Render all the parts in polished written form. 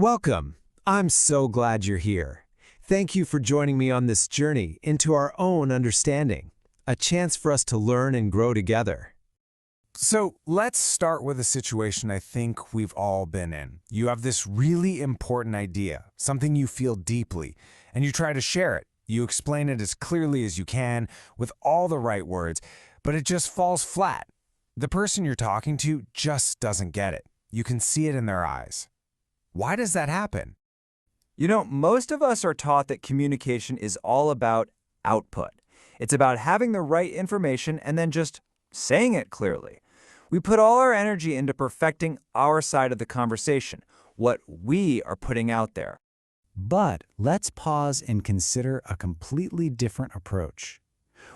Welcome. I'm so glad you're here. Thank you for joining me on this journey into our own understanding, a chance for us to learn and grow together. So let's start with a situation I think we've all been in. You have this really important idea, something you feel deeply, and you try to share it. You explain it as clearly as you can, with all the right words, but it just falls flat. The person you're talking to just doesn't get it. You can see it in their eyes. Why does that happen? Most of us are taught that communication is all about output. It's about having the right information and then just saying it clearly. We put all our energy into perfecting our side of the conversation, what we are putting out there. But let's pause and consider a completely different approach.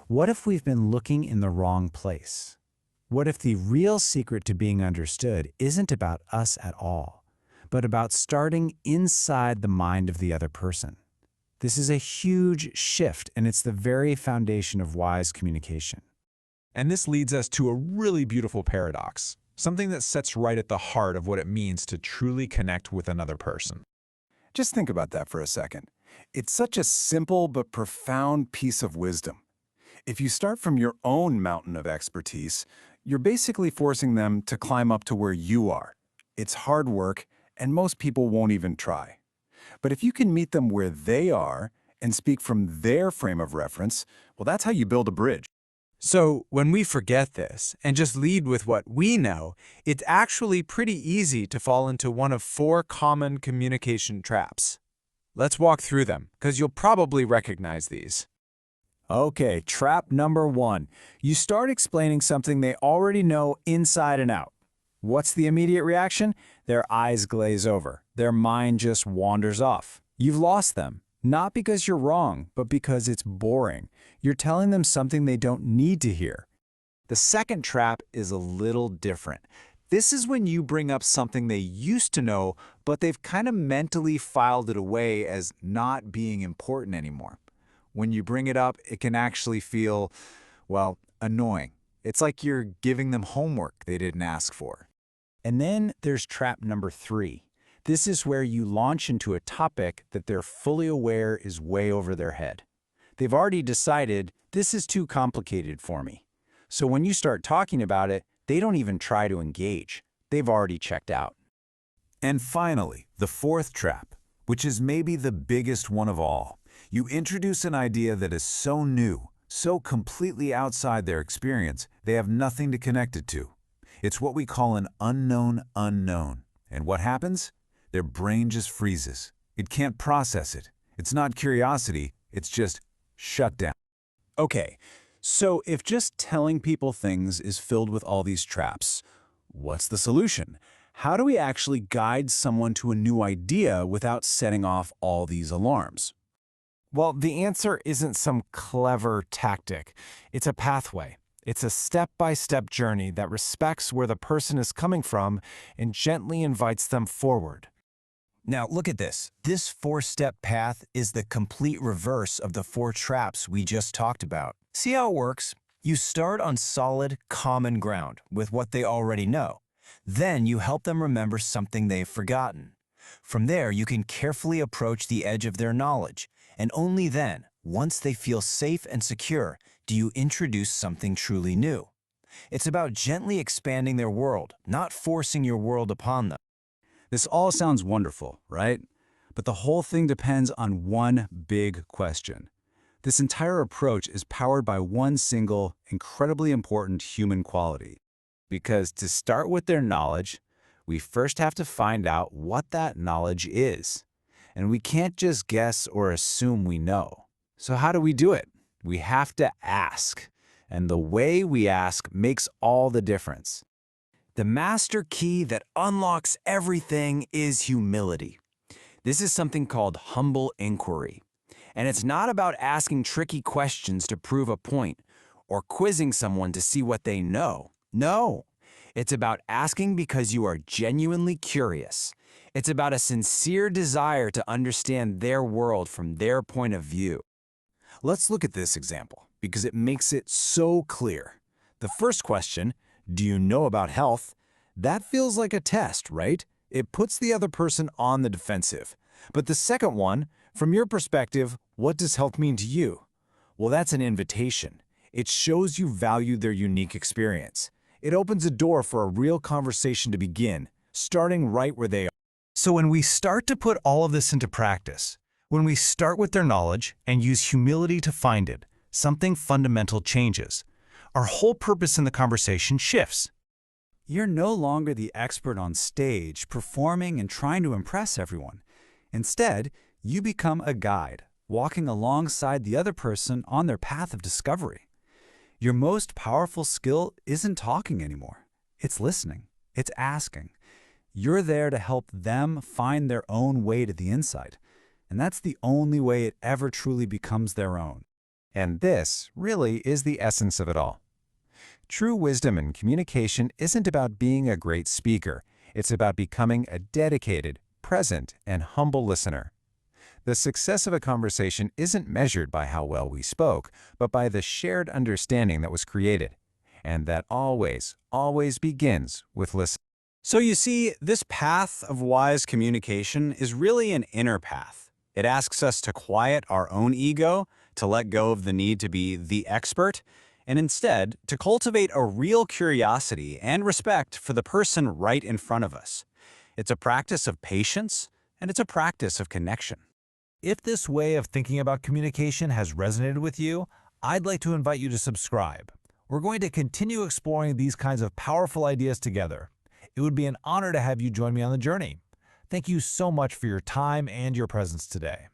What if we've been looking in the wrong place? What if the real secret to being understood isn't about us at all, but about starting inside the mind of the other person? This is a huge shift, and it's the very foundation of wise communication. And this leads us to a really beautiful paradox, something that sits right at the heart of what it means to truly connect with another person. Just think about that for a second. It's such a simple but profound piece of wisdom. If you start from your own mountain of expertise, you're basically forcing them to climb up to where you are. It's hard work, and most people won't even try. But if you can meet them where they are and speak from their frame of reference, well, that's how you build a bridge. So when we forget this and just lead with what we know, it's actually pretty easy to fall into one of 4 common communication traps. Let's walk through them, because you'll probably recognize these. Okay, trap number 1. You start explaining something they already know inside and out. What's the immediate reaction? Their eyes glaze over. Their mind just wanders off. You've lost them, not because you're wrong, but because it's boring. You're telling them something they don't need to hear. The second trap is a little different. This is when you bring up something they used to know, but they've kind of mentally filed it away as not being important anymore. When you bring it up, it can actually feel, well, annoying. It's like you're giving them homework they didn't ask for. And then there's trap number 3. This is where you launch into a topic that they're fully aware is way over their head. They've already decided, this is too complicated for me. So when you start talking about it, they don't even try to engage. They've already checked out. And finally, the 4th trap, which is maybe the biggest one of all. You introduce an idea that is so new, so completely outside their experience, they have nothing to connect it to. It's what we call an unknown unknown. And what happens? Their brain just freezes. It can't process it. It's not curiosity, it's just shut down. Okay, so if just telling people things is filled with all these traps, what's the solution? How do we actually guide someone to a new idea without setting off all these alarms? Well, the answer isn't some clever tactic. It's a pathway. It's a step-by-step journey that respects where the person is coming from and gently invites them forward. Now look at this. This 4-step path is the complete reverse of the 4 traps we just talked about. See how it works? You start on solid, common ground with what they already know. Then you help them remember something they've forgotten. From there, you can carefully approach the edge of their knowledge, and only then, once they feel safe and secure, do you introduce something truly new. It's about gently expanding their world, not forcing your world upon them. This all sounds wonderful, right? But the whole thing depends on one big question. This entire approach is powered by one single, incredibly important human quality. Because to start with their knowledge, we first have to find out what that knowledge is. And we can't just guess or assume we know. So how do we do it? We have to ask. And the way we ask makes all the difference. The master key that unlocks everything is humility. This is something called humble inquiry. And it's not about asking tricky questions to prove a point or quizzing someone to see what they know. No, it's about asking because you are genuinely curious. It's about a sincere desire to understand their world from their point of view. Let's look at this example because it makes it so clear. The first question, do you know about health? That feels like a test, right? It puts the other person on the defensive. But the second one, from your perspective, what does health mean to you? Well, that's an invitation. It shows you value their unique experience. It opens a door for a real conversation to begin, starting right where they are. So when we start to put all of this into practice, when we start with their knowledge and use humility to find it, something fundamental changes. Our whole purpose in the conversation shifts. You're no longer the expert on stage, performing and trying to impress everyone. Instead, you become a guide, walking alongside the other person on their path of discovery. Your most powerful skill isn't talking anymore. It's listening. It's asking. You're there to help them find their own way to the insight. And that's the only way it ever truly becomes their own. And this really is the essence of it all. True wisdom in communication isn't about being a great speaker. It's about becoming a dedicated, present, and humble listener. The success of a conversation isn't measured by how well we spoke, but by the shared understanding that was created. And that always, always begins with listening. So you see, this path of wise communication is really an inner path. It asks us to quiet our own ego, to let go of the need to be the expert, and instead to cultivate a real curiosity and respect for the person right in front of us. It's a practice of patience, and it's a practice of connection. If this way of thinking about communication has resonated with you, I'd like to invite you to subscribe. We're going to continue exploring these kinds of powerful ideas together. It would be an honor to have you join me on the journey. Thank you so much for your time and your presence today.